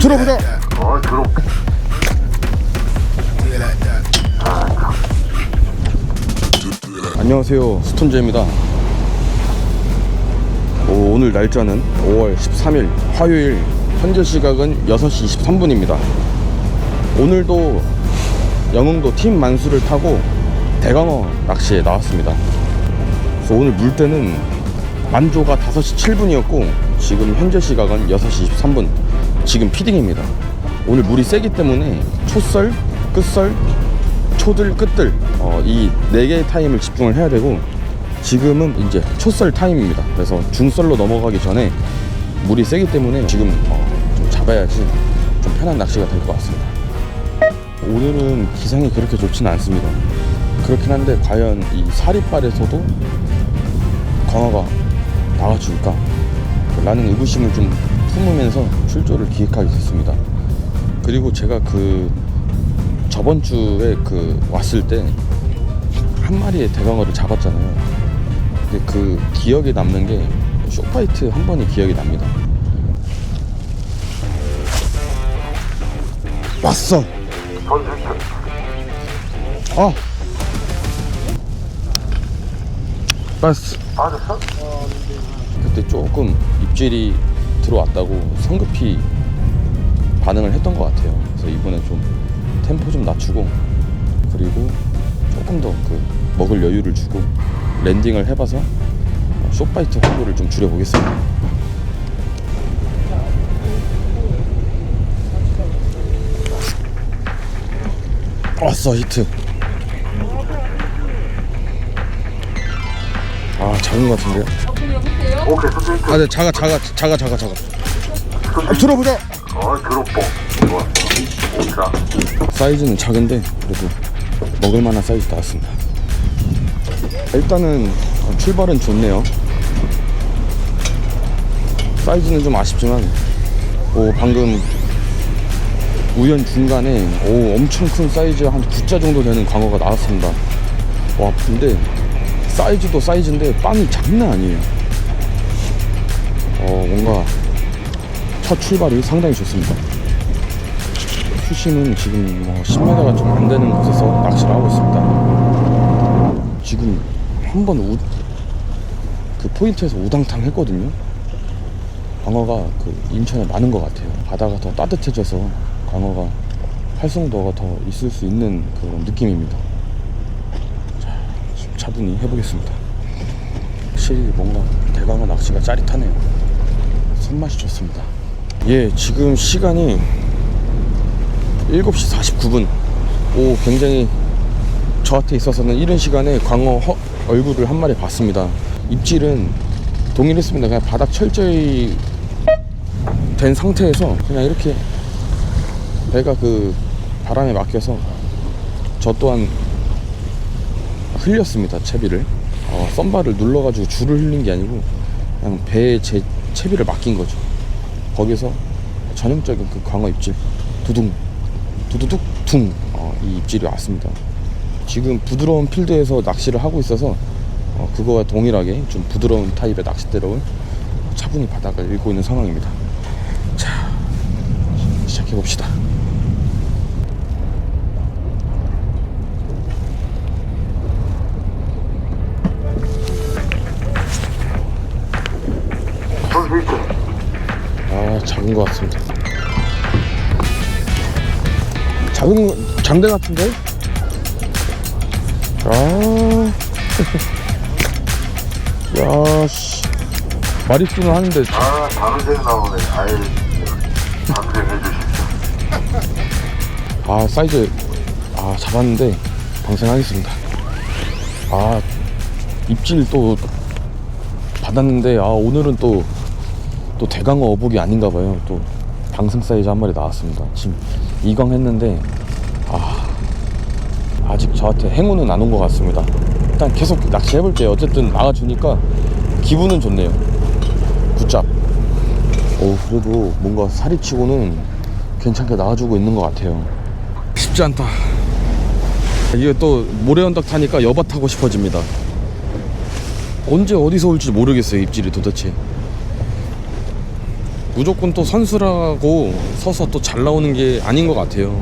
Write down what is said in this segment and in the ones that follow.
들어보자. 들어. 안녕하세요, 스톤제입니다. 오늘 날짜는 5월 13일 화요일, 현재 시각은 6시 23분입니다 오늘도 영흥도 팀 만수를 타고 대강어 낚시에 나왔습니다. 그래서 오늘 물때는 만조가 5시 7분이었고 지금 현재 시각은 6시 23분. 지금 피딩입니다. 오늘 물이 세기 때문에 초썰, 끝썰, 초들, 끝들 이 4개의 타임을 집중을 해야 되고, 지금은 이제 초썰 타임입니다. 그래서 중썰로 넘어가기 전에 물이 세기 때문에 지금 좀 잡아야지 좀 편한 낚시가 될 것 같습니다. 오늘은 기상이 그렇게 좋지는 않습니다. 그렇긴 한데 과연 이 사리발에서도 광어가 나와줄까 라는 의구심을 좀 품으면서 출조를 기획하게 됐습니다. 그리고 제가 저번 주에 왔을 때 한 마리의 대광어를 잡았잖아요. 근데 그 기억에 남는 게 쇼파이트 한 번이 기억이 납니다. 왔어. 아, 왔어. 맞았어? 그때 조금 입질이 들어왔다고 성급히 반응을 했던 것 같아요. 그래서 이번에 좀 템포 좀 낮추고, 그리고 조금 더 먹을 여유를 주고 랜딩을 해봐서 숏바이트 확률을 좀 줄여보겠습니다. 왔어, 히트. 아, 작은 것 같은데요? 오케이, 선생님. 아, 네, 작아. 들어보자. 들어보. 좋아. 사이즈는 작은데 그래도 먹을만한 사이즈 나왔습니다. 일단은 출발은 좋네요. 사이즈는 좀 아쉽지만 방금 우연 중간에 엄청 큰 사이즈 한 9자 정도 되는 광어가 나왔습니다. 와, 근데 사이즈도 사이즈인데 빵이 장난 아니에요. 뭔가 첫 출발이 상당히 좋습니다. 수심은 지금 10m가 좀 안 되는 곳에서 낚시를 하고 있습니다. 지금 한번 포인트에서 우당탕 했거든요. 광어가 인천에 많은 것 같아요. 바다가 더 따뜻해져서 광어가 활성도가 더 있을 수 있는 그런 느낌입니다. 자, 좀 차분히 해보겠습니다. 확실히 뭔가 대광어 낚시가 짜릿하네요. 손맛이 좋습니다. 예, 지금 시간이 7시 49분. 굉장히 저한테 있어서는 이른 시간에 광어 얼굴을 한 마리 봤습니다. 입질은 동일했습니다. 그냥 바닥 철저히 된 상태에서 그냥 이렇게 배가 바람에 막혀서 저 또한 흘렸습니다. 채비를 썬바를 눌러가지고 줄을 흘린 게 아니고 그냥 배에 제 채비를 맡긴 거죠. 거기서 전형적인 광어 입질 두둥 두두둑 퉁 이 입질이 왔습니다. 지금 부드러운 필드에서 낚시를 하고 있어서 그거와 동일하게 좀 부드러운 타입의 낚싯대로 차분히 바닥을 읽고 있는 상황입니다. 자, 시작해봅시다. 작은 것 같습니다. 장대 같은데? 야, 씨. 마리수는 하는데. 방생 나오네. 방생 해주십시오. 사이즈. 잡았는데, 방생하겠습니다. 입질 또 받았는데, 오늘은 또 대강어 어복이 아닌가봐요. 또 방생 사이즈 한 마리 나왔습니다. 지금 2강 했는데 아직 저한테 행운은 안 온 것 같습니다. 일단 계속 낚시해볼게요. 어쨌든 나와주니까 기분은 좋네요. 굿잡. 그래도 뭔가 사리치고는 괜찮게 나와주고 있는 것 같아요. 쉽지 않다. 이게 또 모래언덕 타니까 여바 타고 싶어집니다. 언제 어디서 올지 모르겠어요. 입질이 도대체. 무조건 또 선수라고 서서 또 잘 나오는 게 아닌 것 같아요.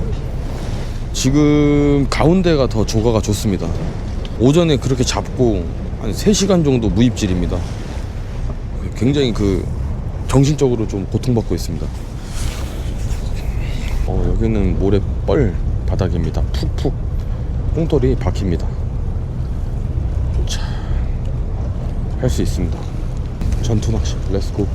지금 가운데가 더 조과가 좋습니다. 오전에 그렇게 잡고 한 3시간 정도 무입질입니다. 굉장히 그 정신적으로 좀 고통받고 있습니다. 여기는 모래뻘 바닥입니다. 푹푹 꽁돌이 박힙니다. 자, 할 수 있습니다. 전투낚시 렛츠고.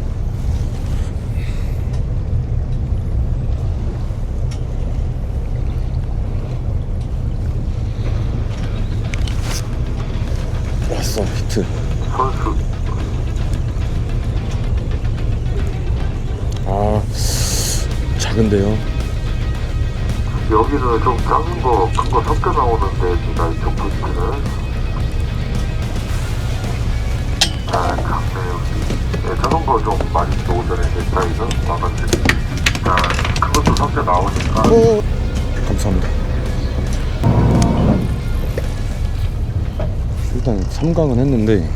왔어, 히트. 선수. 아, 작은데요. 여기는 좀 작은 거, 큰 거 섞여 나오는데, 제가 이쪽 포인트는. 아, 작네, 여기. 네, 작은 거 좀 많이 또 오전에 내 사이즈 와가지고. 일단, 큰 것도 섞여 나오니까. 감사합니다. 일단 3강은 했는데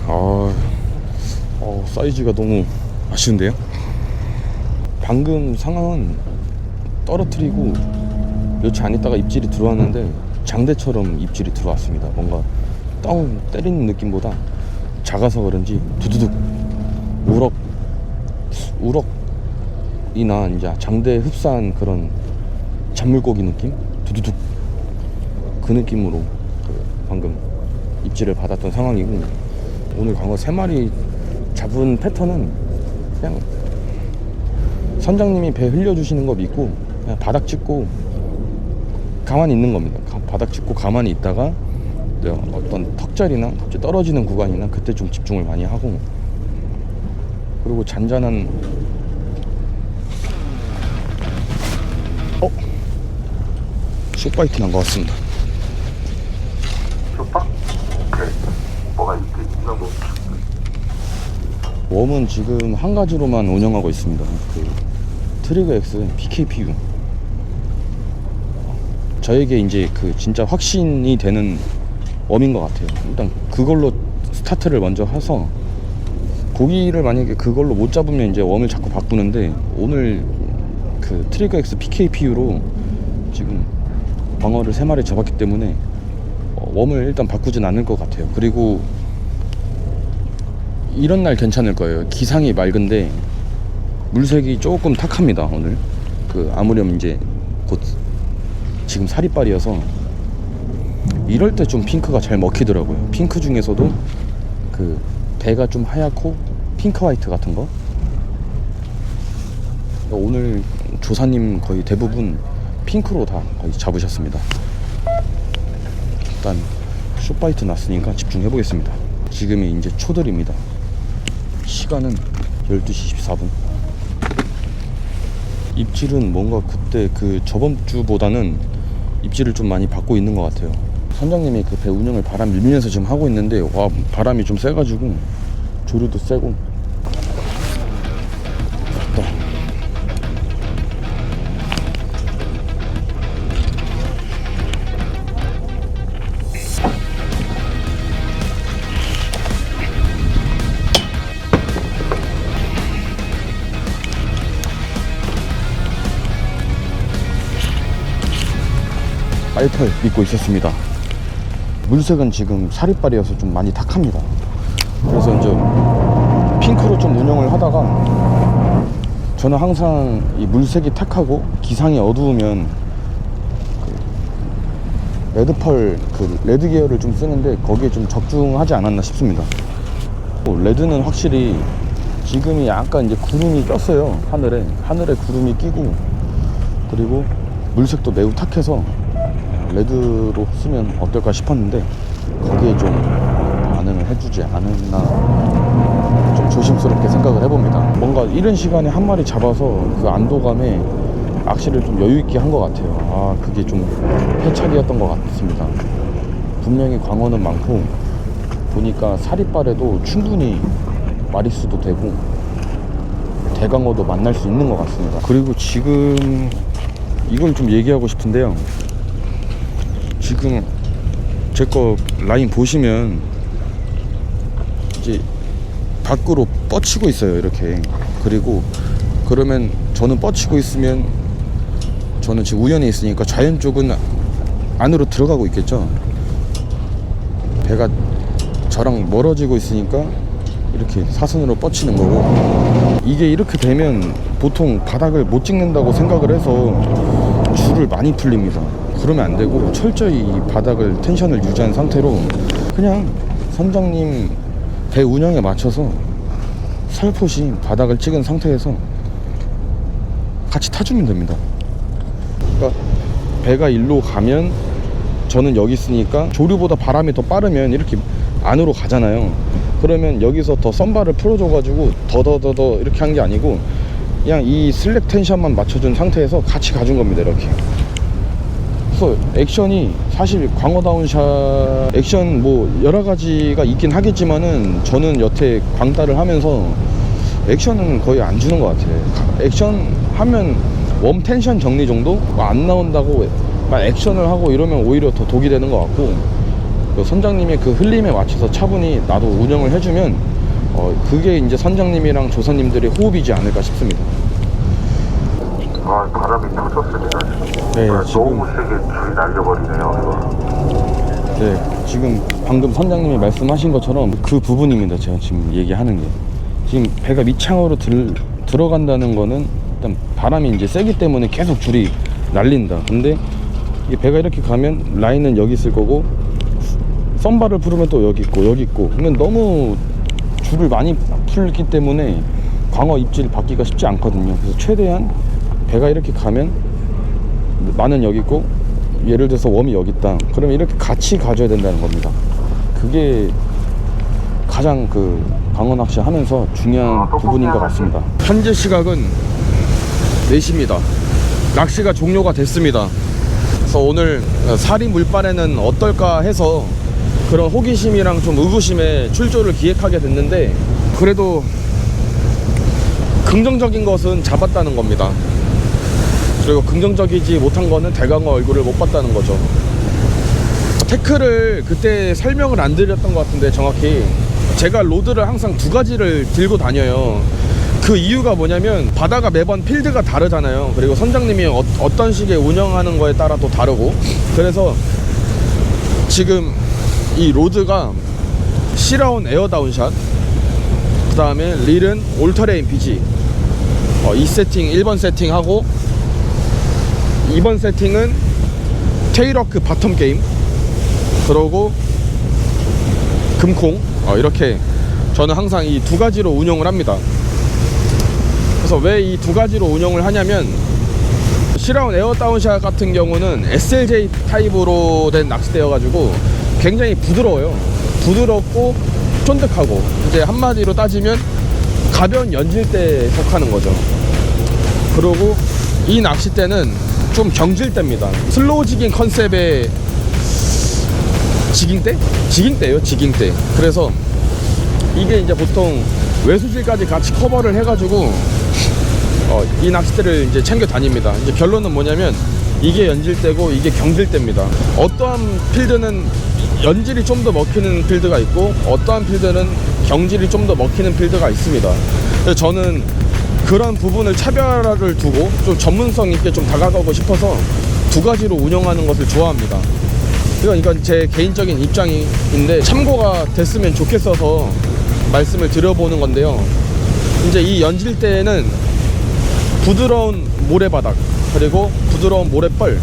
사이즈가 너무 아쉬운데요. 방금 상황은 떨어뜨리고 며칠 안 있다가 입질이 들어왔는데 장대처럼 입질이 들어왔습니다. 뭔가 떵 때리는 느낌보다 작아서 그런지 두두둑 우럭이나 이제 장대 흡사한 그런 잔물고기 느낌? 두두둑 그 느낌으로 방금 입질을 받았던 상황이고, 오늘 광어 3마리 잡은 패턴은 그냥 선장님이 배 흘려주시는 거 믿고 그냥 바닥 찍고 가만히 있는 겁니다. 바닥 찍고 가만히 있다가 어떤 턱자리나 갑자기 떨어지는 구간이나 그때 좀 집중을 많이 하고, 그리고 잔잔한 숏바이트 난 것 같습니다. 쇼파? 오케이. 뭐가 있나 뭐. 웜은 지금 한 가지로만 운영하고 있습니다. 그 트리거 X PKPU. 저에게 이제 그 진짜 확신이 되는 웜인 것 같아요. 일단 그걸로 스타트를 먼저 해서, 고기를 만약에 그걸로 못 잡으면 이제 웜을 자꾸 바꾸는데, 오늘 그 트리거 X PKPU로 지금 광어를 3마리 잡았기 때문에 웜을 일단 바꾸진 않을 것 같아요. 그리고 이런 날 괜찮을 거예요. 기상이 맑은데 물색이 조금 탁합니다. 오늘 아무렴 이제 곧 지금 사리빨이어서 이럴 때 좀 핑크가 잘 먹히더라고요. 핑크 중에서도 그 배가 좀 하얗고 핑크 화이트 같은 거. 오늘 조사님 거의 대부분 핑크로 다 거의 잡으셨습니다. 일단 숏바이트 났으니까 집중해 보겠습니다. 지금이 이제 초들입니다. 시간은 12시 14분. 입질은 뭔가 그때 그 저번 주보다는 입질을 좀 많이 받고 있는 것 같아요. 선장님이 그 배 운영을 바람 밀면서 지금 하고 있는데, 와, 바람이 좀 세가지고 조류도 세고. 됐다. 빨펄 믿고 있었습니다. 물색은 지금 사리빨이어서 좀 많이 탁합니다. 그래서 이제 핑크로 좀 운영을 하다가, 저는 항상 이 물색이 탁하고 기상이 어두우면 그 레드펄 레드 계열을 좀 쓰는데 거기에 좀 적중하지 않았나 싶습니다. 레드는 확실히 지금이 약간 이제 구름이 꼈어요. 하늘에 구름이 끼고, 그리고 물색도 매우 탁해서 레드로 쓰면 어떨까 싶었는데 거기에 좀 반응을 해주지 않았나, 좀 조심스럽게 생각을 해봅니다. 뭔가 이른 시간에 한 마리 잡아서 그 안도감에 낚시를 좀 여유있게 한 것 같아요. 그게 좀 해착이었던 것 같습니다. 분명히 광어는 많고, 보니까 사리빨에도 충분히 마리수도 되고 대광어도 만날 수 있는 것 같습니다. 그리고 지금 이걸 좀 얘기하고 싶은데요. 지금 제 거 라인 보시면 이제 밖으로 뻗치고 있어요, 이렇게. 그리고 그러면 저는 뻗치고 있으면 저는 지금 우연히 있으니까 좌연 쪽은 안으로 들어가고 있겠죠. 배가 저랑 멀어지고 있으니까 이렇게 사선으로 뻗치는 거고, 이게 이렇게 되면 보통 바닥을 못 찍는다고 생각을 해서 줄을 많이 풀립니다. 그러면 안 되고 철저히 이 바닥을 텐션을 유지한 상태로 그냥 선장님 배 운영에 맞춰서 살포시 바닥을 찍은 상태에서 같이 타주면 됩니다. 그러니까 배가 일로 가면 저는 여기 있으니까 조류보다 바람이 더 빠르면 이렇게 안으로 가잖아요. 그러면 여기서 더 썬바를 풀어줘가지고 더더더더 이렇게 한 게 아니고 그냥 이 슬랙 텐션만 맞춰준 상태에서 같이 가준 겁니다. 이렇게. 그래서 액션이 사실 광어다운샷 액션 뭐 여러 가지가 있긴 하겠지만은 저는 여태 광따를 하면서 액션은 거의 안 주는 것 같아요. 액션 하면 웜 텐션 정리 정도? 안 나온다고 막 액션을 하고 이러면 오히려 더 독이 되는 것 같고, 그 선장님의 그 흘림에 맞춰서 차분히 나도 운영을 해주면 그게 이제 선장님이랑 조사님들의 호흡이지 않을까 싶습니다. 아, 바람이 터졌습니다. 네, 너무 세게 줄이 날려버리네요. 이거. 네, 지금 방금 선장님이 말씀하신 것처럼 그 부분입니다. 제가 지금 얘기하는 게 지금 배가 밑창으로 들어간다는 거는 일단 바람이 이제 세기 때문에 계속 줄이 날린다. 근데 이 배가 이렇게 가면 라인은 여기 있을 거고 썬바를 부르면 또 여기 있고 여기 있고, 그러면 너무 줄을 많이 풀기 때문에 광어 입질 받기가 쉽지 않거든요. 그래서 최대한 배가 이렇게 가면 나는 여기 있고 예를 들어서 웜이 여기 있다 그러면 이렇게 같이 가줘야 된다는 겁니다. 그게 가장 그 광어 낚시 하면서 중요한 부분인 것 같습니다. 현재 시각은 4시입니다. 낚시가 종료가 됐습니다. 그래서 오늘 사리 물반에는 어떨까 해서 그런 호기심이랑 좀 의구심에 출조를 기획하게 됐는데, 그래도 긍정적인 것은 잡았다는 겁니다. 그리고 긍정적이지 못한 거는 대강어 얼굴을 못 봤다는 거죠. 태클을 그때 설명을 안 드렸던 것 같은데, 정확히 제가 로드를 항상 2가지를 들고 다녀요. 그 이유가 뭐냐면 바다가 매번 필드가 다르잖아요. 그리고 선장님이 어떤 식의 운영하는 거에 따라 또 다르고, 그래서 지금 이 로드가 시라온 에어다운샷, 그 다음에 릴은 올터레인 BG, 이 세팅 1번 세팅하고 2번 세팅은 테일워크 바텀 게임, 그러고 금콩, 이렇게 저는 항상 이 2가지로 운영을 합니다. 그래서 왜 이 2가지로 운영을 하냐면, 시라운 에어다운샷 같은 경우는 SLJ 타입으로 된 낚싯대여 가지고 굉장히 부드러워요. 부드럽고 쫀득하고, 이제 한마디로 따지면 가벼운 연질대에 속하는 거죠. 그리고 이 낚싯대는 좀 경질대입니다. 슬로우 지깅 컨셉의 지깅대? 지깅대예요, 지깅대. 그래서 이게 이제 보통 외수질까지 같이 커버를 해가지고 이 낚싯대를 이제 챙겨 다닙니다. 이제 결론은 뭐냐면 이게 연질대고 이게 경질대입니다. 어떠한 필드는 연질이 좀 더 먹히는 필드가 있고 어떠한 필드는 경질이 좀 더 먹히는 필드가 있습니다. 그래서 저는 그런 부분을 차별화를 두고 좀 전문성 있게 좀 다가가고 싶어서 2가지로 운영하는 것을 좋아합니다. 이건 제 개인적인 입장인데 참고가 됐으면 좋겠어서 말씀을 드려보는 건데요. 이제 이 연질대에는 부드러운 모래바닥 그리고 부드러운 모래벌,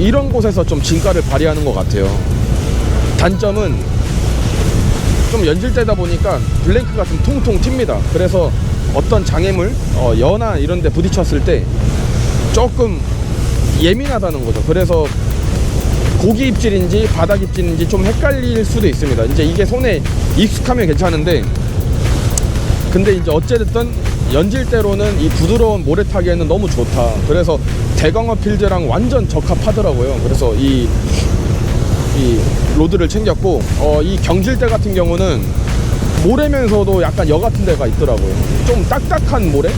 이런 곳에서 좀 진가를 발휘하는 것 같아요. 단점은 좀 연질대다 보니까 블랭크가 좀 통통 튑니다. 그래서 어떤 장애물, 여나 이런 데 부딪혔을 때 조금 예민하다는 거죠. 그래서 고기 입질인지 바닥 입질인지 좀 헷갈릴 수도 있습니다. 이제 이게 손에 익숙하면 괜찮은데, 근데 이제 어찌됐든 연질대로는 이 부드러운 모래 타기에는 너무 좋다. 그래서 대광어 필드랑 완전 적합하더라고요. 그래서 이 로드를 챙겼고, 이 경질대 같은 경우는 모래면서도 약간 여 같은 데가 있더라고요. 좀 딱딱한 모래?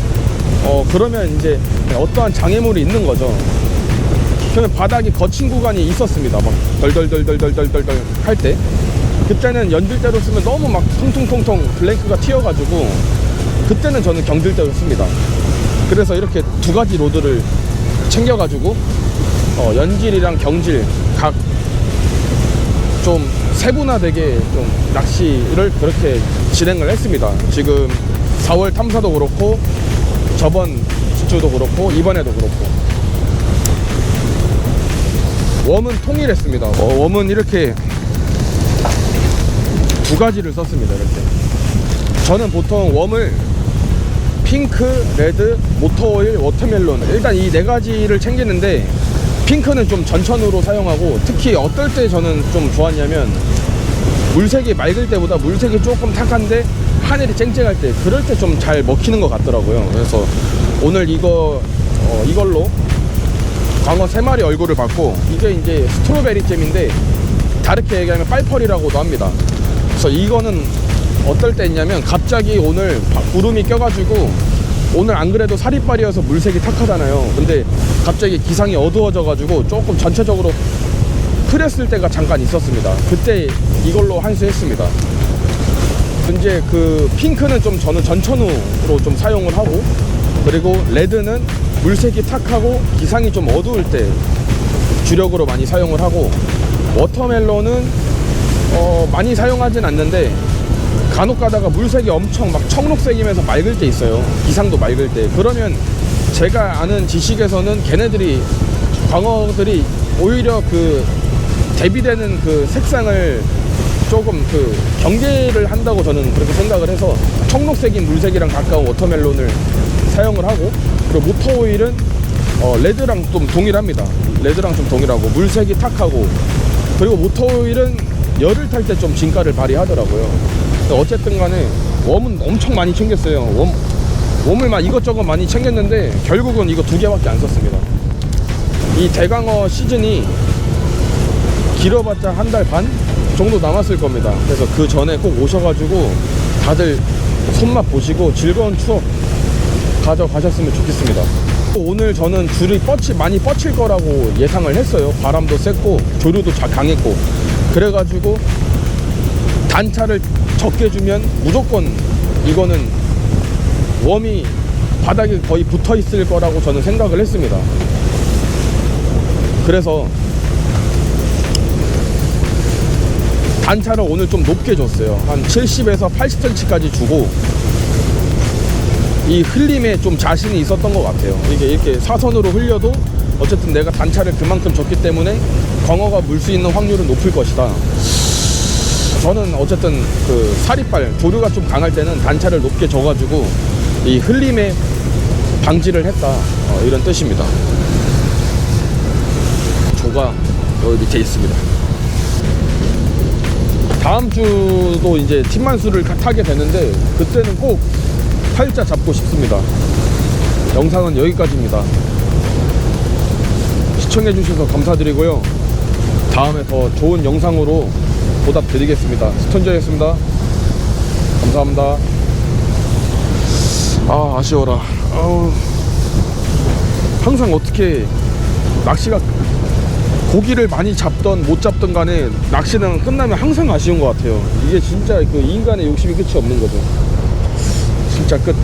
그러면 이제 어떠한 장애물이 있는 거죠. 그러면 바닥이 거친 구간이 있었습니다. 막 덜덜덜덜덜덜덜 할 때, 그때는 연질대로 쓰면 너무 막 통통통통 블랭크가 튀어가지고 그때는 저는 경들 때였습니다. 그래서 이렇게 두 가지 로드를 챙겨가지고 연질이랑 경질 각 좀 세분화되게 좀 낚시를 그렇게 진행을 했습니다. 지금 4월 탐사도 그렇고 저번 주도 그렇고 이번에도 그렇고 웜은 통일했습니다. 웜은 이렇게 두 가지를 썼습니다. 이렇게 저는 보통 웜을 핑크, 레드, 모터오일, 워터멜론 일단 이 네 가지를 챙기는데 핑크는 좀 전천후로 사용하고 특히 어떨 때 저는 좀 좋았냐면 물색이 맑을 때보다 물색이 조금 탁한데 하늘이 쨍쨍할 때 그럴 때 좀 잘 먹히는 것 같더라고요. 그래서 오늘 이걸로 광어 3마리 얼굴을 봤고 이게 이제 스트로베리 잼인데 다르게 얘기하면 빨펄이라고도 합니다. 그래서 이거는 어떨 때 있냐면 갑자기 오늘 구름이 껴가지고 오늘 안 그래도 사리빨이어서 물색이 탁하잖아요. 근데 갑자기 기상이 어두워져 가지고 조금 전체적으로 흐렸을 때가 잠깐 있었습니다. 그때 이걸로 한수했습니다. 이제 그 핑크는 좀 저는 전천후로 좀 사용을 하고 그리고 레드는 물색이 탁하고 기상이 좀 어두울 때 주력으로 많이 사용을 하고 워터멜론은 많이 사용하진 않는데 간혹 가다가 물색이 엄청 막 청록색이면서 맑을 때 있어요. 기상도 맑을 때. 그러면 제가 아는 지식에서는 걔네들이 광어들이 오히려 그 대비되는 그 색상을 조금 그 경계를 한다고 저는 그렇게 생각을 해서 청록색인 물색이랑 가까운 워터멜론을 사용을 하고 그리고 모터오일은 레드랑 좀 동일합니다. 레드랑 좀 동일하고 물색이 탁하고 그리고 모터오일은 열을 탈 때 좀 진가를 발휘하더라고요. 어쨌든 간에 웜은 엄청 많이 챙겼어요. 웜을 막 이것저것 많이 챙겼는데 결국은 이거 2개밖에 안 썼습니다. 이 대광어 시즌이 길어봤자 한 달 반 정도 남았을 겁니다. 그래서 그 전에 꼭 오셔가지고 다들 손맛 보시고 즐거운 추억 가져가셨으면 좋겠습니다. 오늘 저는 줄이 많이 뻗칠 거라고 예상을 했어요. 바람도 셌고 조류도 강했고 그래가지고 단차를 적게 주면 무조건 이거는 웜이 바닥에 거의 붙어 있을 거라고 저는 생각을 했습니다. 그래서 단차를 오늘 좀 높게 줬어요. 한 70에서 80cm까지 주고 이 흘림에 좀 자신이 있었던 것 같아요. 이게 이렇게 사선으로 흘려도 어쨌든 내가 단차를 그만큼 줬기 때문에 광어가 물 수 있는 확률은 높을 것이다. 저는 어쨌든 그 사리빨 조류가 좀 강할 때는 단차를 높게 줘가지고 이 흘림에 방지를 했다 이런 뜻입니다. 조가 여기 밑에 있습니다. 다음 주도 이제 팀만수를 타게 되는데 그때는 꼭 팔자 잡고 싶습니다. 영상은 여기까지입니다. 시청해주셔서 감사드리고요. 다음에 더 좋은 영상으로 보답드리겠습니다. 스톤저였습니다. 감사합니다. 아쉬워라. 항상 어떻게 낚시가 고기를 많이 잡던 못 잡던 간에 낚시는 끝나면 항상 아쉬운 것 같아요. 이게 진짜 그 인간의 욕심이 끝이 없는 거죠. 진짜 끝.